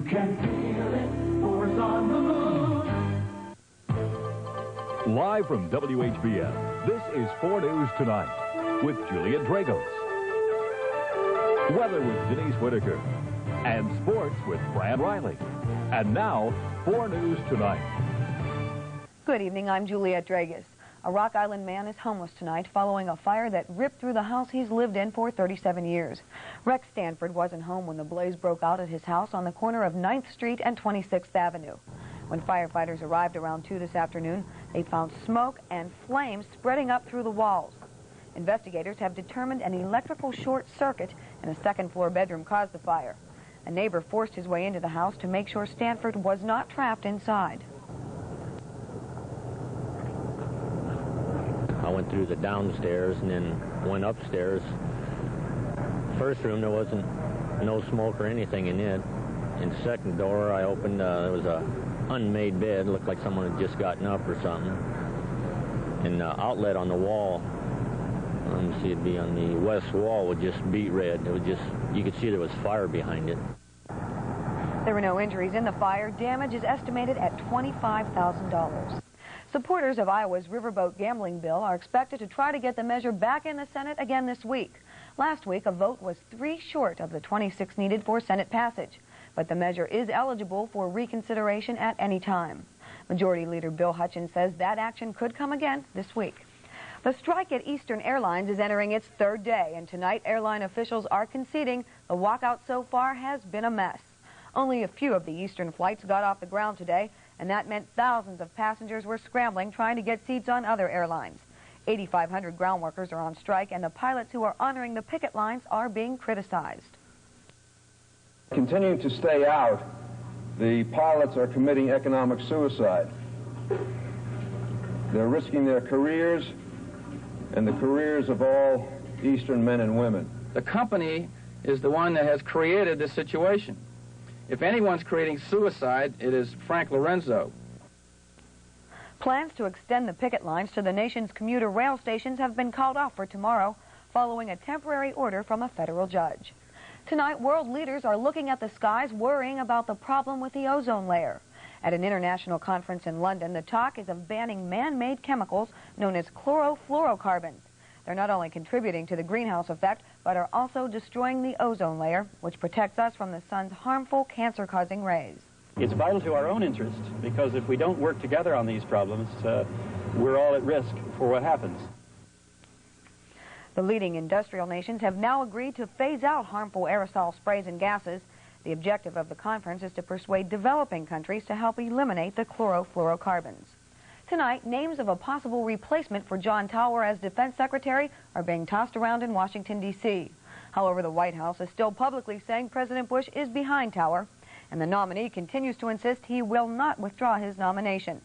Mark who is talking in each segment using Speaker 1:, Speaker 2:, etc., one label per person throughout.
Speaker 1: can feel it, force on the moon.
Speaker 2: Live from WHBF, this is 4 News Tonight with Juliet Dragos. Weather with Denise Whitaker. And sports with Brad Riley. And now, 4 News Tonight.
Speaker 3: Good evening, I'm Juliet Dragos. A Rock Island man is homeless tonight following a fire that ripped through the house he's lived in for 37 years. Rex Stanford wasn't home when the blaze broke out at his house on the corner of 9th Street and 26th Avenue. When firefighters arrived around 2 this afternoon, they found smoke and flames spreading up through the walls. Investigators have determined an electrical short circuit in a second-floor bedroom caused the fire. A neighbor forced his way into the house to make sure Stanford was not trapped inside.
Speaker 4: I went through the downstairs and then went upstairs. First room, there wasn't no smoke or anything in it. In the second door, I opened, there was a unmade bed. Looked like someone had just gotten up or something. And the outlet on the wall, let me see, it'd be on the west wall, would just beat red. It would just, you could see there was fire behind it.
Speaker 3: There were no injuries in the fire. Damage is estimated at $25,000. Supporters of Iowa's riverboat gambling bill are expected to try to get the measure back in the Senate again this week. Last week, a vote was 3 short of the 26 needed for Senate passage. But the measure is eligible for reconsideration at any time. Majority Leader Bill Hutchins says that action could come again this week. The strike at Eastern Airlines is entering its 3rd day, and tonight airline officials are conceding the walkout so far has been a mess. Only a few of the Eastern flights got off the ground today, and that meant thousands of passengers were scrambling trying to get seats on other airlines. 8,500 ground workers are on strike, and the pilots who are honoring the picket lines are being criticized.
Speaker 5: Continuing to stay out, the pilots are committing economic suicide. They're risking their careers and the careers of all Eastern men and women.
Speaker 6: The company is the one that has created this situation. If anyone's creating suicide, it is Frank Lorenzo.
Speaker 3: Plans to extend the picket lines to the nation's commuter rail stations have been called off for tomorrow, following a temporary order from a federal judge. Tonight, world leaders are looking at the skies, worrying about the problem with the ozone layer. At an international conference in London, the talk is of banning man-made chemicals known as chlorofluorocarbons. They're not only contributing to the greenhouse effect, but are also destroying the ozone layer, which protects us from the sun's harmful cancer-causing rays.
Speaker 7: It's vital to our own interest, because if we don't work together on these problems, we're all at risk for what happens.
Speaker 3: The leading industrial nations have now agreed to phase out harmful aerosol sprays and gases. The objective of the conference is to persuade developing countries to help eliminate the chlorofluorocarbons. Tonight, names of a possible replacement for John Tower as Defense Secretary are being tossed around in Washington, D.C. However, the White House is still publicly saying President Bush is behind Tower, and the nominee continues to insist he will not withdraw his nomination.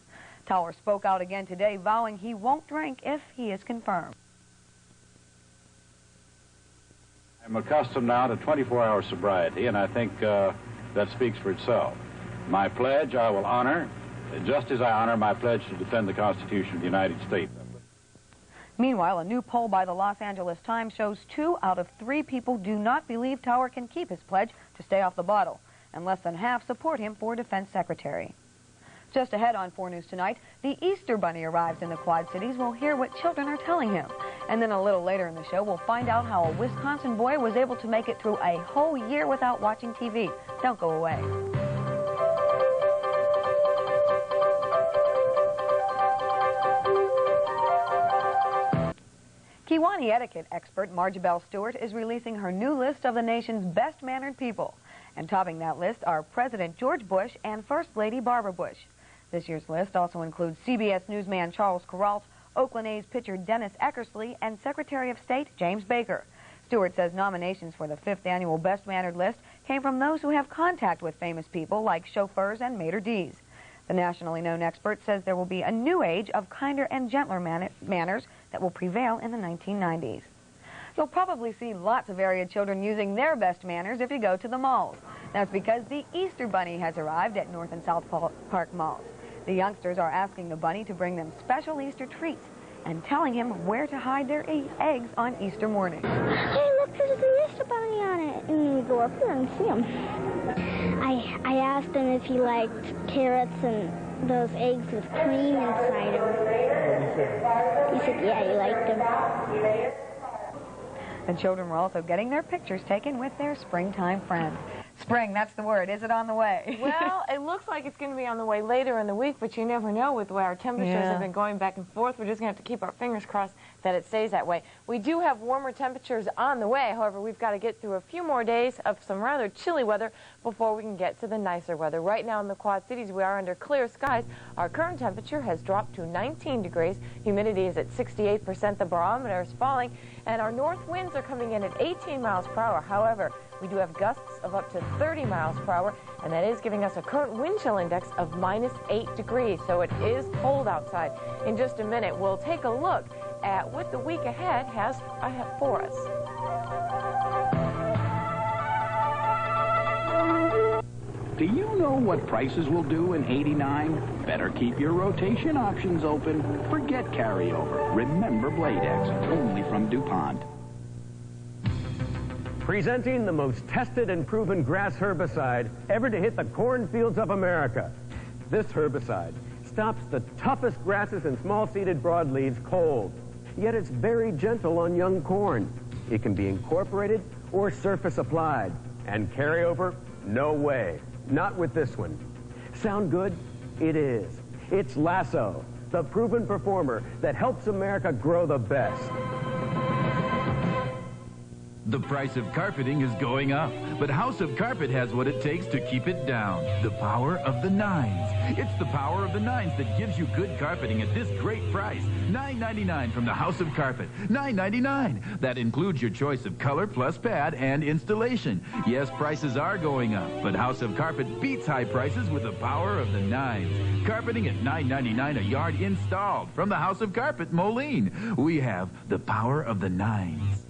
Speaker 3: Tower spoke out again today, vowing he won't drink if he is confirmed.
Speaker 8: I'm accustomed now to 24-hour sobriety, and I think that speaks for itself. My pledge I will honor, just as I honor my pledge to defend the Constitution of the United States.
Speaker 3: Meanwhile, a new poll by the Los Angeles Times shows 2 out of 3 people do not believe Tower can keep his pledge to stay off the bottle, and less than half support him for Defense Secretary. Just ahead on 4 News Tonight, the Easter Bunny arrives in the Quad Cities. We'll hear what children are telling him. And then a little later in the show, we'll find out how a Wisconsin boy was able to make it through a whole year without watching TV. Don't go away. Kiwani etiquette expert Marjabelle Stewart is releasing her new list of the nation's best-mannered people. And topping that list are President George Bush and First Lady Barbara Bush. This year's list also includes CBS newsman Charles Kuralt, Oakland A's pitcher Dennis Eckersley, and Secretary of State James Baker. Stewart says nominations for the 5th annual Best Mannered list came from those who have contact with famous people like chauffeurs and maitre d's. The nationally known expert says there will be a new age of kinder and gentler manners that will prevail in the 1990s. You'll probably see lots of area children using their best manners if you go to the malls. That's because the Easter Bunny has arrived at North and South Park malls. The youngsters are asking the bunny to bring them special Easter treats and telling him where to hide their eggs on Easter morning.
Speaker 9: Hey, look, there's the Easter Bunny on it. And we go up there and see him. I asked him if he liked carrots and those eggs with cream inside them. He said, yeah, he liked them.
Speaker 3: The children were also getting their pictures taken with their springtime friends. Spring, that's the word. Is it on the way?
Speaker 10: Well, it looks like it's going to be on the way later in the week, but you never know with the way our temperatures have been going back and forth. We're just going to have to keep our fingers crossed that it stays that way. We do have warmer temperatures on the way. However, we've got to get through a few more days of some rather chilly weather before we can get to the nicer weather. Right now in the Quad Cities, we are under clear skies. Our current temperature has dropped to 19 degrees. Humidity is at 68%. The barometer is falling, and our north winds are coming in at 18 miles per hour. However, we do have gusts of up to 30 miles per hour, and that is giving us a current wind chill index of -8 degrees, so it is cold outside. In just a minute, we'll take a look at what the week ahead has for us.
Speaker 11: Do you know what prices will do in '89? Better keep your rotation options open. Forget carryover. Remember Blade-X, only from DuPont.
Speaker 12: Presenting the most tested and proven grass herbicide ever to hit the cornfields of America. This herbicide stops the toughest grasses and small-seeded broadleaves cold, yet it's very gentle on young corn. It can be incorporated or surface applied. And carryover? No way. Not with this one. Sound good? It is. It's Lasso, the proven performer that helps America grow the best.
Speaker 13: The price of carpeting is going up, but House of Carpet has what it takes to keep it down. The power of the nines. It's the power of the nines that gives you good carpeting at this great price. $9.99 from the House of Carpet. $9.99. That includes your choice of color plus pad and installation. Yes, prices are going up, but House of Carpet beats high prices with the power of the nines. Carpeting at $9.99 a yard installed from the House of Carpet, Moline. We have the power of the nines.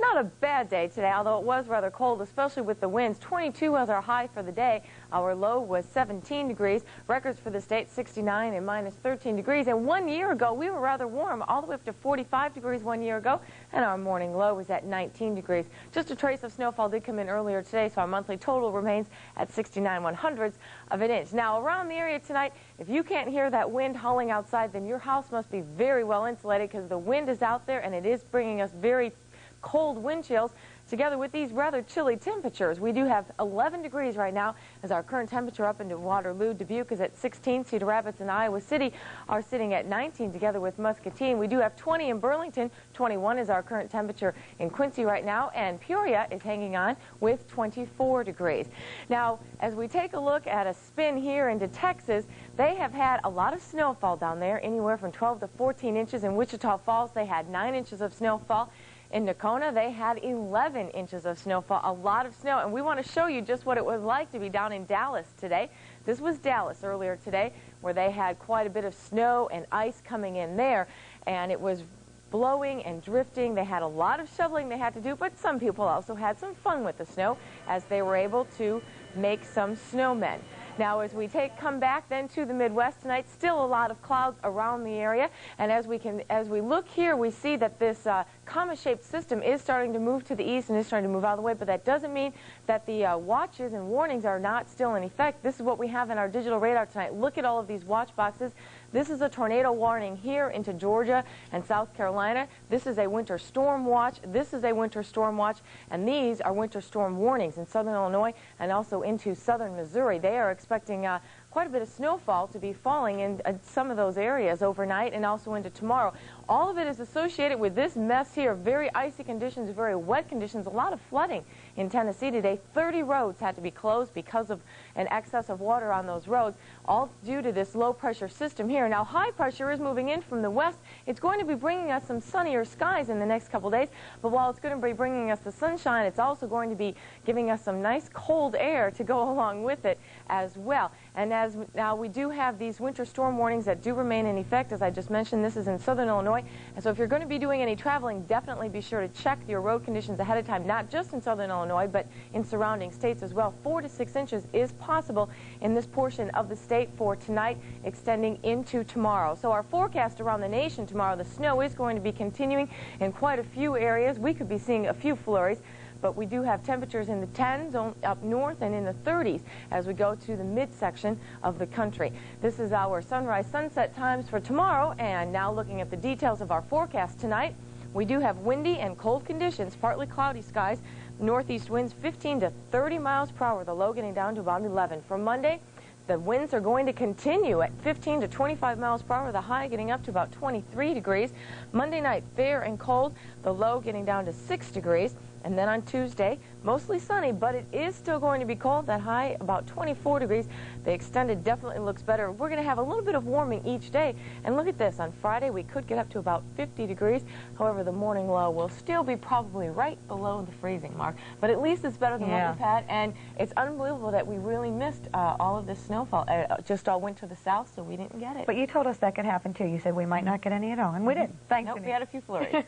Speaker 10: Not a bad day today, although it was rather cold, especially with the winds. 22 was our high for the day. Our low was 17 degrees. Records for the state, 69 and -13 degrees. And 1 year ago, we were rather warm, all the way up to 45 degrees 1 year ago, and our morning low was at 19 degrees. Just a trace of snowfall did come in earlier today, so our monthly total remains at 69/100ths of an inch. Now, around the area tonight, if you can't hear that wind howling outside, then your house must be very well insulated, because the wind is out there, and it is bringing us very cold wind chills together with these rather chilly temperatures. We do have 11 degrees right now as our current temperature up into Waterloo. Dubuque is at 16. Cedar Rapids and Iowa City are sitting at 19 together with Muscatine. We do have 20 in Burlington. 21 is our current temperature in Quincy right now, and Peoria is hanging on with 24 degrees. Now, as we take a look at a spin here into Texas, they have had a lot of snowfall down there, anywhere from 12 to 14 inches. In Wichita Falls, they had 9 inches of snowfall. In Nakona, they had 11 inches of snowfall, a lot of snow, and we want to show you just what it was like to be down in Dallas today. This was Dallas earlier today, where they had quite a bit of snow and ice coming in there, and it was blowing and drifting. They had a lot of shoveling they had to do, but some people also had some fun with the snow as they were able to make some snowmen. Now, as we come back then to the Midwest tonight, still a lot of clouds around the area, and as we look here, we see that this comet-shaped system is starting to move to the east and is starting to move out of the way, but that doesn't mean that the watches and warnings are not still in effect. This is what we have in our digital radar tonight. Look at all of these watch boxes. This is a tornado warning here into Georgia and South Carolina. This is a winter storm watch. This is a winter storm watch, and these are winter storm warnings in southern Illinois and also into southern Missouri. They are expecting quite a bit of snowfall to be falling in some of those areas overnight and also into tomorrow. All of it is associated with this mess here, very icy conditions, very wet conditions, a lot of flooding in Tennessee today. 30 roads had to be closed because of an excess of water on those roads, all due to this low-pressure system here. Now, high pressure is moving in from the west. It's going to be bringing us some sunnier skies in the next couple days, but while it's going to be bringing us the sunshine, it's also going to be giving us some nice cold air to go along with it as well. And as now we do have these winter storm warnings that do remain in effect. As I just mentioned, this is in southern Illinois. And so if you're going to be doing any traveling, definitely be sure to check your road conditions ahead of time, not just in southern Illinois, but in surrounding states as well. 4 to 6 inches is possible in this portion of the state for tonight, extending into tomorrow. So our forecast around the nation tomorrow, the snow is going to be continuing in quite a few areas. We could be seeing a few flurries. but we do have temperatures in the 10s up north and in the 30s as we go to the midsection of the country. This is our sunrise-sunset times for tomorrow, and now looking at the details of our forecast tonight. We do have windy and cold conditions, partly cloudy skies, northeast winds 15 to 30 miles per hour, the low getting down to about 11. For Monday, the winds are going to continue at 15 to 25 miles per hour, the high getting up to about 23 degrees. Monday night, fair and cold, the low getting down to 6 degrees. And then on Tuesday, mostly sunny, but it is still going to be cold. That high about 24 degrees. The extended definitely looks better. We're going to have a little bit of warming each day. And look at this. On Friday, we could get up to about 50 degrees. However, the morning low will still be probably right below the freezing mark. But at least it's better than what we've had. And it's unbelievable that we really missed all of this snowfall. Just all went to the south, so we didn't get it.
Speaker 3: But you told us that could happen, too. You said we might not get any at all, and we did. Thanks,
Speaker 10: Nope, we had a few flurries.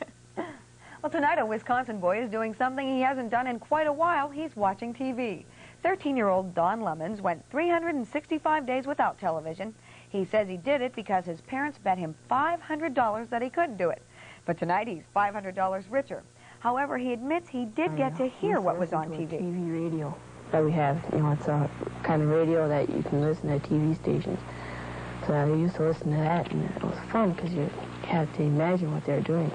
Speaker 3: Well, tonight a Wisconsin boy is doing something he hasn't done in quite a while. He's watching TV. 13-year-old Don Lemons went 365 days without television. He says he did it because his parents bet him $500 that he couldn't do it. But tonight he's $500 richer. However, he admits he did get to hear what was on TV.
Speaker 14: TV radio that we have, you know, it's a kind of radio that you can listen to TV stations. So I used to listen to that, and it was fun because you had to imagine what they were doing.